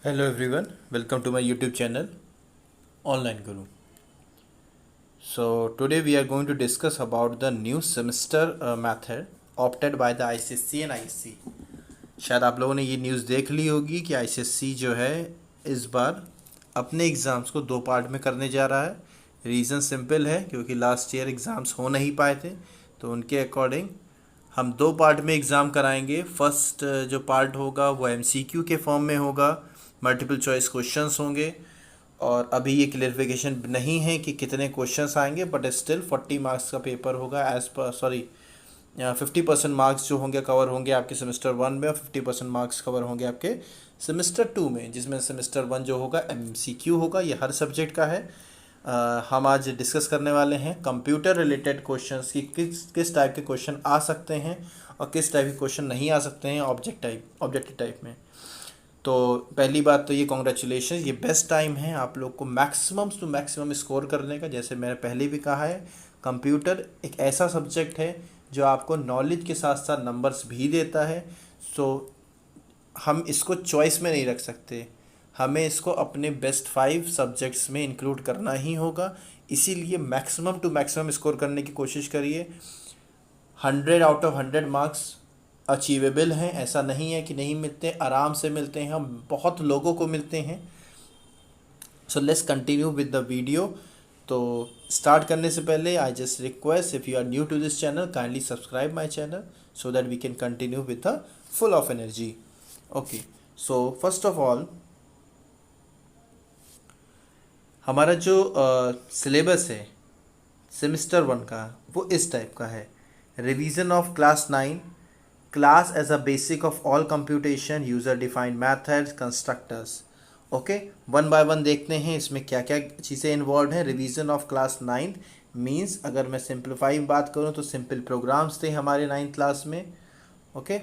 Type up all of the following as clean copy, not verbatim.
Hello everyone, welcome to my YouTube channel Online Guru. So today we are going to discuss about the new semester method opted by the ICSC and ISC. शायद आप लोगों ने ये news देख ली होगी कि ICSC जो है इस बार अपने एग्ज़ाम्स को दो पार्ट में करने जा रहा है। रीज़न सिंपल है क्योंकि लास्ट ईयर एग्ज़ाम्स हो नहीं पाए थे, तो उनके अकॉर्डिंग हम दो पार्ट में एग्ज़ाम कराएंगे। फर्स्ट जो पार्ट होगा वो MCQ के फॉर्म में होगा, मल्टीपल चॉइस क्वेश्चंस होंगे और अभी ये क्लियरिफिकेशन नहीं है कि कितने क्वेश्चंस आएंगे, बट स्टिल 40 मार्क्स का पेपर होगा। 50% मार्क्स जो होंगे कवर होंगे आपके सेमेस्टर 1 में और 50% मार्क्स कवर होंगे आपके सेमेस्टर 2 में, जिसमें सेमेस्टर 1 जो होगा MCQ होगा। ये हर सब्जेक्ट का है। हम आज डिस्कस करने वाले हैं कंप्यूटर रिलेटेड क्वेश्चंस की किस टाइप के क्वेश्चन आ सकते हैं और किस टाइप के क्वेश्चन नहीं आ सकते हैं ऑब्जेक्टिव टाइप में। तो पहली बात तो ये कॉन्ग्रेचुलेशन, ये बेस्ट टाइम है आप लोग को मैक्सिमम टू मैक्सिमम स्कोर करने का। जैसे मैंने पहले भी कहा है, कंप्यूटर एक ऐसा सब्जेक्ट है जो आपको नॉलेज के साथ साथ नंबर्स भी देता है। सो हम इसको चॉइस में नहीं रख सकते, हमें इसको अपने बेस्ट 5 सब्जेक्ट्स में इंक्लूड करना ही होगा। इसीलिए मैक्सिमम टू मैक्सिमम स्कोर करने की कोशिश करिए। 100 आउट ऑफ 100 मार्क्स अचीवेबल हैं, ऐसा नहीं है कि नहीं मिलते, आराम से मिलते हैं, हम बहुत लोगों को मिलते हैं। So let's continue with the video. तो स्टार्ट करने से पहले I just request, if you are new to this channel kindly subscribe my channel so that we can continue with the full of energy. Okay, so first of all हमारा जो syllabus है semester 1 का वो इस type का है। Revision of class 9, class as a basic of all computation, user defined methods, constructors। Okay, one by one देखते हैं इसमें क्या क्या चीज़ें इन्वॉल्व हैं। रिवीजन ऑफ क्लास 9 मीन्स, अगर मैं सिंप्लीफाई बात करूं तो सिंपल प्रोग्राम्स थे हमारे 9th क्लास में। ओके,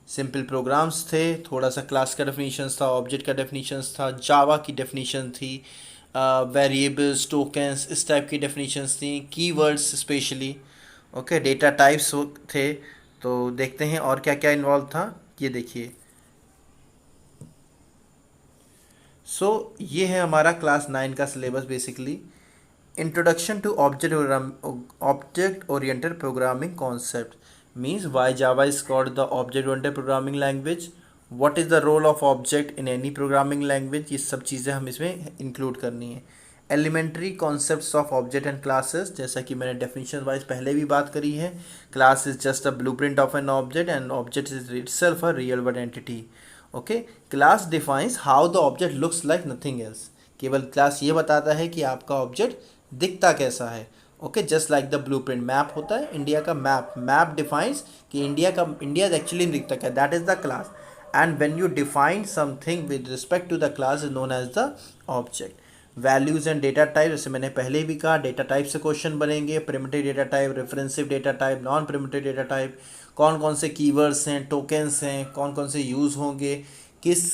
सिंपल प्रोग्राम्स थे, थोड़ा सा क्लास का डेफिनेशंस था, ऑब्जेक्ट का डेफिनेशंस था, जावा की डेफिनेशन थी, वेरिएबल्स, टोकन्स, इस टाइप की डेफिनेशंस थी, keywords specially. Okay, data types थे। तो देखते हैं और क्या क्या इन्वॉल्व था, ये देखिए। ये है हमारा क्लास 9 का syllabus basically. Introduction to object oriented programming concept means why Java is called the object oriented programming language, what is the role of object in any programming language, ये सब चीज़ें हम इसमें इंक्लूड करनी है। Elementary concepts of object and classes, जैसा कि मैंने डेफिनेशन वाइज पहले भी बात करी है। Class is just a blueprint of an object and object is itself a real world entity. Okay, class defines how the object looks like nothing else, केवल class ये बताता है कि आपका ऑब्जेक्ट दिखता कैसा है। Okay, just like the blueprint map होता है, इंडिया का मैप डिफाइंस कि इंडिया एक्चुअली दिखता क्या, that is the class. And when you define something with respect to the class is known as the object. Values and data type, जैसे मैंने पहले भी कहा, डेटा टाइप से क्वेश्चन बनेंगे। Primitive data type, referencive data type, non primitive data type, कौन कौन से कीवर्ड्स हैं, टोकन्स हैं, कौन कौन से यूज़ होंगे, किस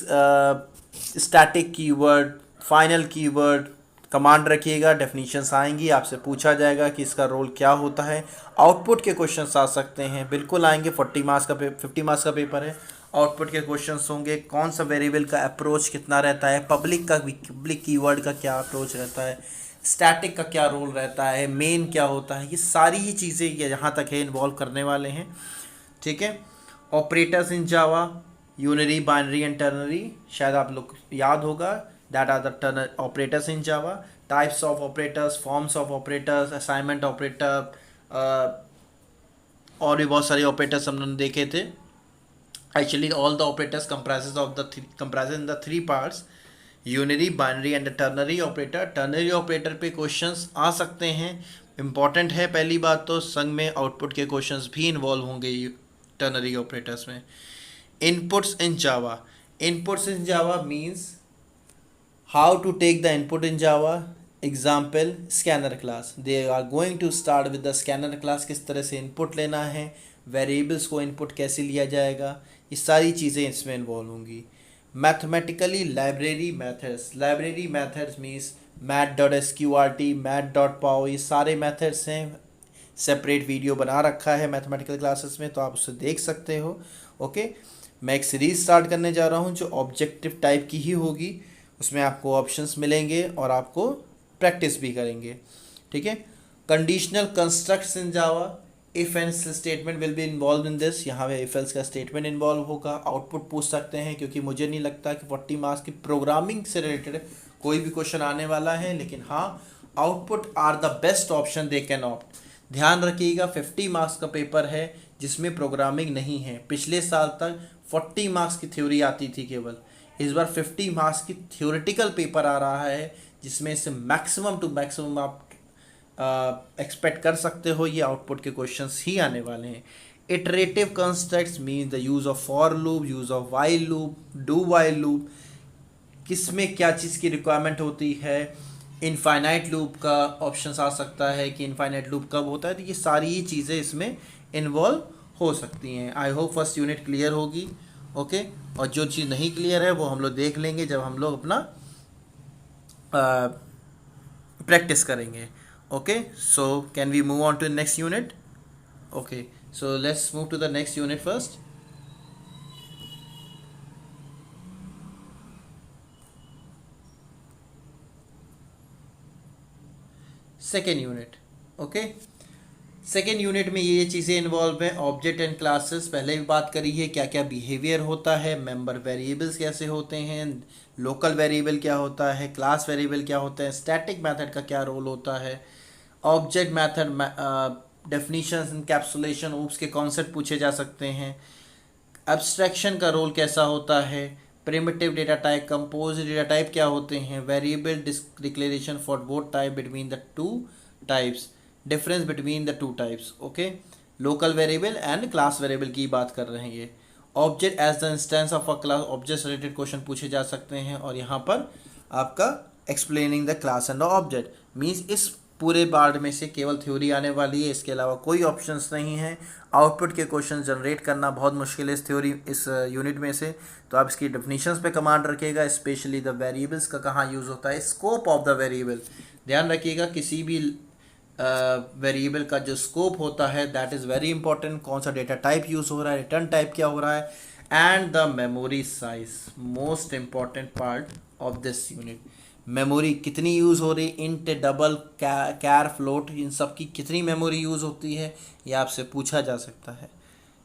static keyword, final keyword, command रखिएगा, डेफिनेशंस आएंगी, आपसे पूछा जाएगा कि इसका रोल क्या होता है। आउटपुट के क्वेश्चंस आ सकते हैं, बिल्कुल आएंगे। 50 मार्क्स का पेपर है, आउटपुट के क्वेश्चंस होंगे। कौन सा वेरिएबल का अप्रोच कितना रहता है, पब्लिक कीवर्ड का क्या अप्रोच रहता है, स्टैटिक का क्या रोल रहता है, मेन क्या होता है, ये सारी ही चीज़ें यहाँ तक है इन्वॉल्व करने वाले हैं। ठीक है, operators in Java, unary, binary and ternary, शायद आप लोग याद होगा, that are the operators in Java. Types of operators, forms of operators, assignment operator, और भी बहुत सारे ऑपरेटर्स हमने देखे थे। Actually, all the operators comprises in the three parts: unary, binary and ternary operator। ternary operator पे questions आ सकते हैं, इम्पॉर्टेंट है। पहली बात तो संग में आउटपुट के क्वेश्चंस भी इन्वॉल्व होंगे टर्नरी ऑपरेटर्स में। Inputs in Java means how to take the input in Java. Example, scanner class, they are going to start with the scanner class, किस तरह से इनपुट लेना है, वेरिएबल्स को इनपुट कैसे लिया जाएगा, ये सारी चीज़ें इसमें इन्वॉल्व होंगी। Mathematically library methods means math.sqrt, math.pow, ये सारे मेथड्स हैं। सेपरेट वीडियो बना रखा है मैथमेटिकल क्लासेस में, तो आप उसे देख सकते हो। ओके, मैं एक सीरीज स्टार्ट करने जा रहा हूँ जो ऑब्जेक्टिव टाइप की ही होगी, उसमें आपको ऑप्शंस मिलेंगे और आपको प्रैक्टिस भी करेंगे, ठीक है। Conditional constructs in Java, if and statement will be involve in this. यहाँ पे इफ एल्स का स्टेटमेंट इन्वॉल्व होगा। आउटपुट पूछ सकते हैं, क्योंकि मुझे नहीं लगता कि 40 मार्क्स की प्रोग्रामिंग से रिलेटेड कोई भी क्वेश्चन आने वाला है, लेकिन हाँ, output are the best option they can opt. ध्यान रखिएगा 50 मार्क्स का पेपर है जिसमें प्रोग्रामिंग नहीं है। पिछले साल तक 40 मार्क्स की थ्योरी आती थी केवल, इस बार 50 मार्क्स की थ्योरेटिकल पेपर आ रहा है जिसमें से मैक्सिमम टू मैक्सिमम आप एक्सपेक्ट कर सकते हो ये आउटपुट के क्वेश्चंस ही आने वाले हैं। Iterative constructs mean the use of for loop, use of while loop, do while loop, किसमें क्या चीज़ की रिक्वायरमेंट होती है। इनफाइनाइट लूप का ऑप्शन आ सकता है कि इनफाइनाइट लूप कब होता है, तो ये सारी ही चीज़ें इसमें इन्वॉल्व हो सकती हैं। I hope first unit clear होगी, ओके। और जो चीज़ नहीं क्लियर है वो हम लोग देख लेंगे जब हम लोग अपना प्रैक्टिस करेंगे, okay. So can we move on to next unit? Okay, so let's move to the next unit first. Second unit, okay. Second unit में ये चीज़ें इन्वॉल्व हैं। ऑब्जेक्ट एंड क्लासेस पहले भी बात करी है, क्या क्या बिहेवियर होता है, मेंबर वेरिएबल्स कैसे होते हैं, लोकल वेरिएबल क्या होता है, क्लास वेरिएबल क्या होता है, स्टैटिक मेथड का क्या रोल होता है, object method definition, encapsulation, oops के कॉन्सेप्ट पूछे जा सकते हैं, एब्स्ट्रैक्शन का रोल कैसा होता है, primitive data type, compose data type क्या होते हैं, variable declaration for both type between the two types, difference between the two types, okay. Local variable and class variable की बात कर रहे हैं ये। Object as the instance of a class, object related question पूछे जा सकते हैं। और यहाँ पर आपका explaining the class and object means इस पूरे पार्ट में से केवल थ्योरी आने वाली है, इसके अलावा कोई ऑप्शंस नहीं है। आउटपुट के क्वेश्चन जनरेट करना बहुत मुश्किल है इस थ्योरी, इस यूनिट में से, तो आप इसकी डेफिनेशंस पे कमांड रखिएगा, स्पेशली द वेरिएबल्स का कहाँ यूज़ होता है, स्कोप ऑफ द वेरिएबल। ध्यान रखिएगा किसी भी वेरिएबल का जो स्कोप होता है दैट इज़ वेरी इंपॉर्टेंट। कौन सा डेटा टाइप यूज़ हो रहा है, रिटर्न टाइप क्या हो रहा है, and the memory size, most important part of this unit. Memory कितनी यूज़ हो रही, इंट, डबल, कैर, फ्लोट, इन सब की कितनी मेमोरी यूज़ होती है, ये आपसे पूछा जा सकता है।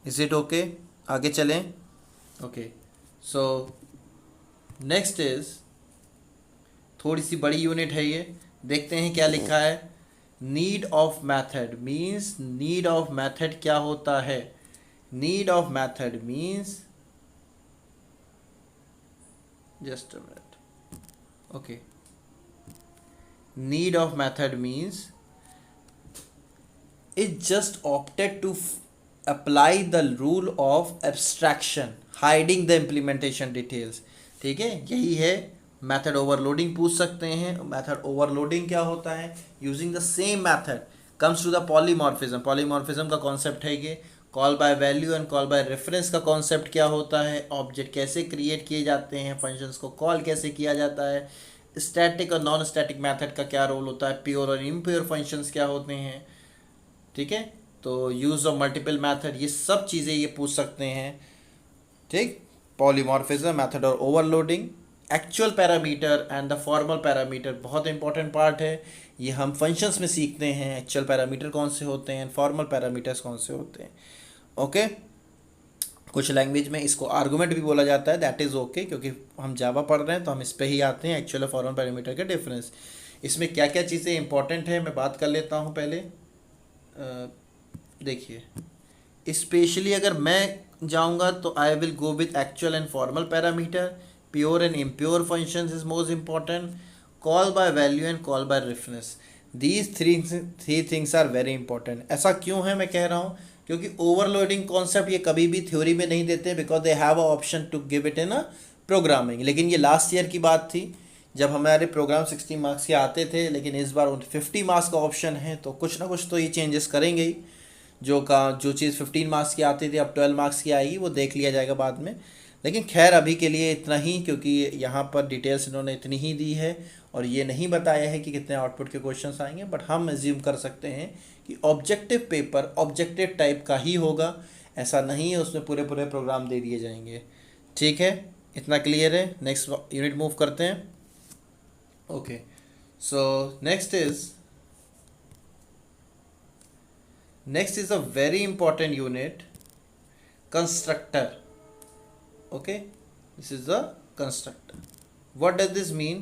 Is it okay? आगे चलें, ओके। सो नेक्स्ट इज थोड़ी सी बड़ी यूनिट है ये, देखते हैं क्या लिखा है। Need of method means, need of method क्या होता है, need of method means, just a minute, okay. need of method means it just opted to apply the rule of abstraction hiding the implementation details, ठीक है। यही है method overloading, पूछ सकते हैं। मेथड ओवरलोडिंग क्या होता है, using the same method comes to the polymorphism. Polymorphism का कॉन्सेप्ट है ये। Call by value and call by reference का कॉन्सेप्ट क्या होता है, ऑब्जेक्ट कैसे क्रिएट किए जाते हैं, फंक्शंस को कॉल कैसे किया जाता है, स्टैटिक और नॉन स्टैटिक मेथड का क्या रोल होता है, प्योर और इम्प्योर फंक्शंस क्या होते हैं, ठीक है। तो यूज़ ऑफ मल्टीपल मेथड, ये सब चीज़ें ये पूछ सकते हैं, ठीक। पॉलीमॉर्फिज्म, मेथड और overloading, actual parameter and the formal parameter बहुत इंपॉर्टेंट पार्ट है। ये हम फंक्शंस में सीखते हैं, एक्चुअल पैरामीटर कौन से होते हैं, फॉर्मल पैरामीटर्स कौन से होते हैं, ओके। कुछ लैंग्वेज में इसको आर्गूमेंट भी बोला जाता है, दैट इज़ ओके, क्योंकि हम जावा पढ़ रहे हैं तो हम इस पे ही आते हैं, एक्चुअल और फॉर्मल पैरामीटर के डिफरेंस। इसमें क्या क्या चीज़ें इंपॉर्टेंट है मैं बात कर लेता हूँ पहले। देखिए, स्पेशली अगर मैं जाऊँगा तो I will go with actual and formal parameter, pure and impure functions is most important, call by value and call by reference, these three things are very important. ऐसा क्यों है मैं कह रहा हूँ, क्योंकि ओवरलोडिंग कॉन्सेप्ट ये कभी भी थ्योरी में नहीं देते, because they have a option to give it in a programming. लेकिन ये लास्ट ईयर की बात थी जब हमारे प्रोग्राम 60 मार्क्स के आते थे, लेकिन इस बार 50 मार्क्स का ऑप्शन है, तो कुछ ना कुछ तो ये चेंजेस करेंगे ही। जो चीज़ 15 मार्क्स की आती थी अब 12 मार्क्स की आएगी, वो देख लिया जाएगा बाद में। लेकिन खैर अभी के लिए इतना ही, क्योंकि यहाँ पर डिटेल्स इन्होंने इतनी ही दी है और ये नहीं बताया है कि कितने आउटपुट के क्वेश्चंस आएंगे, बट हम एज्यूम कर सकते हैं कि ऑब्जेक्टिव पेपर ऑब्जेक्टिव टाइप का ही होगा। ऐसा नहीं है उसमें पूरे पूरे प्रोग्राम दे दिए जाएंगे। ठीक है, इतना क्लियर है। नेक्स्ट यूनिट मूव करते हैं। Okay, so next is a very important unit, constructor. Okay, this is the constructor. What does this mean?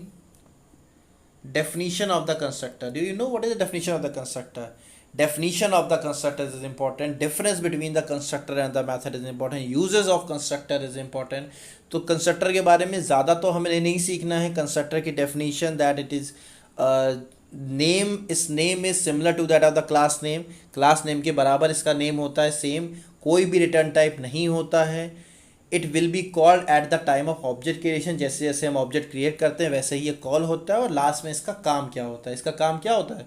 Definition of the constructor. Do you know what is the definition of the constructor? Definition of the constructor is important. Difference between the constructor and the method is important. Uses of constructor is important. तो constructor के बारे में ज़्यादा तो हमें नहीं सीखना है। constructor की definition that it is name, इस name is similar to that of the class name. class name के बराबर इसका name होता है, same, कोई भी रिटर्न टाइप नहीं होता है। It will be called at the time of object creation, जैसे जैसे हम ऑब्जेक्ट क्रिएट करते हैं वैसे ही ये कॉल होता है। और लास्ट में इसका काम क्या होता है? इसका काम क्या होता है?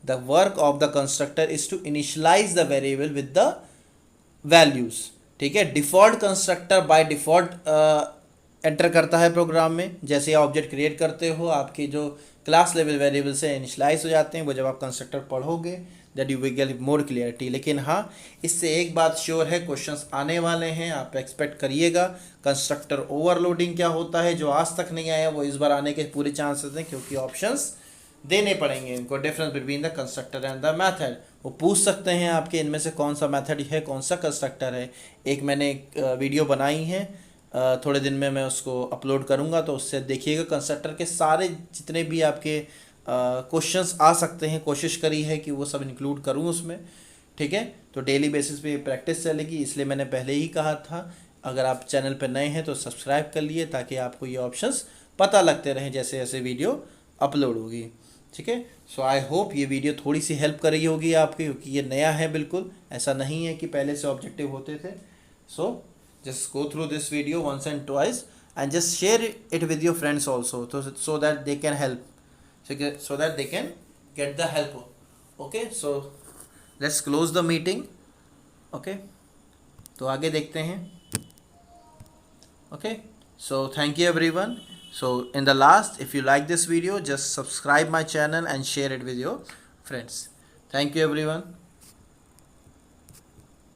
The work of the constructor is to initialize the variable with the values. ठीक है, default constructor by default enter करता है प्रोग्राम में। जैसे आप ऑब्जेक्ट क्रिएट करते हो, आपके जो क्लास लेवल वेरिएबल से इनिशियलाइज हो जाते हैं, वो जब आप कंस्ट्रक्टर पढ़ोगे that you will get more clarity. लेकिन हाँ, इससे एक बात श्योर है, क्वेश्चंस आने वाले हैं, आप एक्सपेक्ट करिएगा। कंस्ट्रक्टर ओवरलोडिंग क्या होता है, जो आज तक नहीं आया वो इस बार आने के पूरे चांसेस हैं, क्योंकि ऑप्शंस देने पड़ेंगे इनको। Difference between the constructor and the method, वो पूछ सकते हैं आपके इनमें से कौन सा मेथड है, कौन सा कंस्ट्रक्टर है। एक मैंने वीडियो बनाई है, थोड़े दिन में मैं उसको अपलोड करूँगा, तो उससे देखिएगा कंस्ट्रक्टर के सारे जितने भी आपके क्वेश्चंस आ सकते हैं, कोशिश करी है कि वो सब इंक्लूड करूँ उसमें। ठीक है, तो डेली बेसिस पे प्रैक्टिस चलेगी, इसलिए मैंने पहले ही कहा था अगर आप चैनल पर नए हैं तो सब्सक्राइब कर लिए, ताकि आपको ये ऑप्शंस पता लगते रहें जैसे जैसे वीडियो अपलोड होगी। ठीक है, सो आई होप ये वीडियो थोड़ी सी हेल्प कर रही होगी आपकी, क्योंकि ये नया है बिल्कुल, ऐसा नहीं है कि पहले से ऑब्जेक्टिव होते थे। सो just go through this video once and twice and just share it with your friends also, so that they can help, so that they can get the help. Okay, so let's close the meeting. Okay, तो आगे देखते हैं। Okay, so thank you everyone. So in the last, if you like this video, just subscribe my channel and share it with your friends. Thank you everyone.